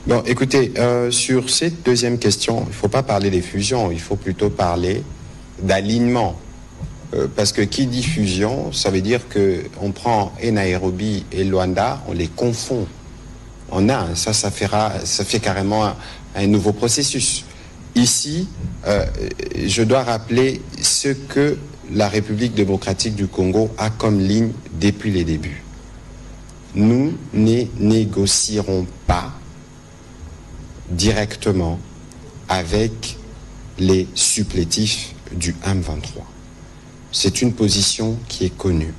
Bon, écoutez, sur cette deuxième question, il ne faut pas parler des fusions, il faut plutôt parler d'alignement. Parce que qui dit fusion, ça veut dire qu'on prend et Nairobi et Luanda, on les confond. Ça fait carrément un nouveau processus. Ici, je dois rappeler ce que la République démocratique du Congo a comme ligne depuis les débuts. Nous ne négocierons pas directement avec les supplétifs du M23. C'est une position qui est connue.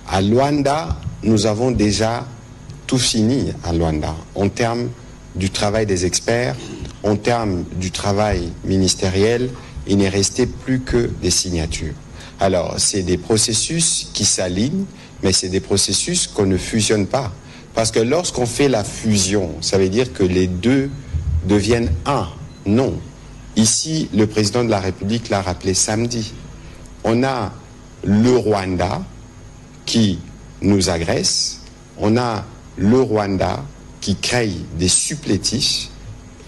À Luanda, nous avons déjà tout fini à Luanda en termes du travail des experts, en termes du travail ministériel. Il n'est resté plus que des signatures. Alors, c'est des processus qui s'alignent, mais c'est des processus qu'on ne fusionne pas. Parce que lorsqu'on fait la fusion, ça veut dire que les deux deviennent un. Non. Ici, le président de la République l'a rappelé samedi. On a le Rwanda qui nous agresse. On a le Rwanda qui crée des supplétifs.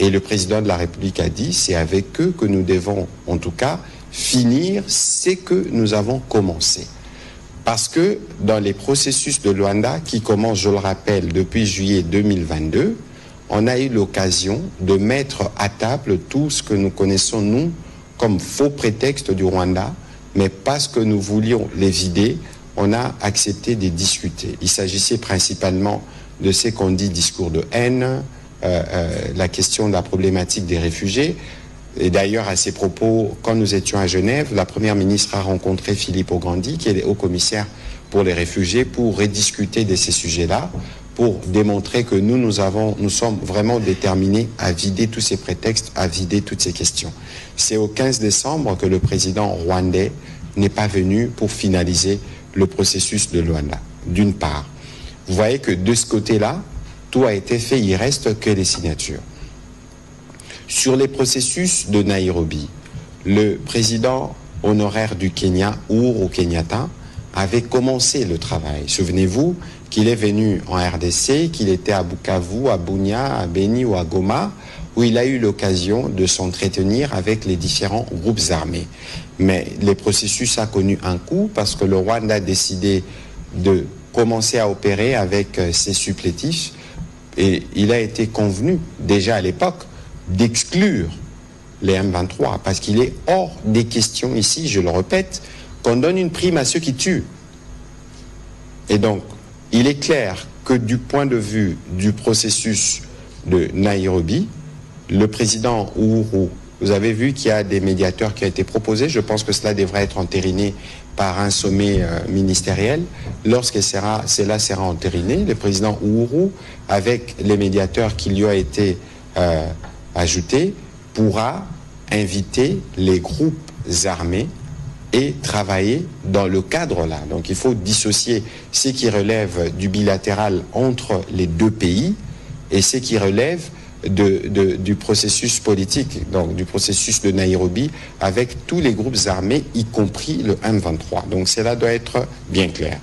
Et le président de la République a dit, c'est avec eux que nous devons, en tout cas, finir ce que nous avons commencé. Parce que dans les processus de Luanda, qui commencent, je le rappelle, depuis juillet 2022, on a eu l'occasion de mettre à table tout ce que nous connaissons, nous, comme faux prétexte du Rwanda, mais parce que nous voulions les vider, on a accepté de discuter. Il s'agissait principalement de ce qu'on dit discours de haine, la question de la problématique des réfugiés. Et d'ailleurs, à ces propos, quand nous étions à Genève, la Première ministre a rencontré Philippe Grandi, qui est le haut-commissaire pour les réfugiés, pour rediscuter de ces sujets-là, pour démontrer que nous sommes vraiment déterminés à vider tous ces prétextes, à vider toutes ces questions. C'est au 15 décembre que le président rwandais n'est pas venu pour finaliser le processus de Luanda, d'une part. Vous voyez que de ce côté-là, tout a été fait, il reste que les signatures. Sur les processus de Nairobi, le président honoraire du Kenya, Uhuru Kenyatta, avait commencé le travail. Souvenez-vous qu'il est venu en RDC, qu'il était à Bukavu, à Bunia, à Beni ou à Goma, où il a eu l'occasion de s'entretenir avec les différents groupes armés. Mais le processus a connu un coup parce que le Rwanda a décidé de commencer à opérer avec ses supplétifs et il a été convenu déjà à l'époque d'exclure les M23 parce qu'il est hors des questions ici, je le répète, qu'on donne une prime à ceux qui tuent. Et donc, il est clair que du point de vue du processus de Nairobi, le président Uhuru, vous avez vu qu'il y a des médiateurs qui ont été proposés. Je pense que cela devrait être entériné par un sommet ministériel. Lorsque cela sera entériné, le président Uhuru, avec les médiateurs qui lui ont été ajoutés, pourra inviter les groupes armés et travailler dans le cadre-là. Donc il faut dissocier ce qui relève du bilatéral entre les deux pays et ce qui relève du processus politique, donc du processus de Nairobi avec tous les groupes armés, y compris le M23. Donc cela doit être bien clair.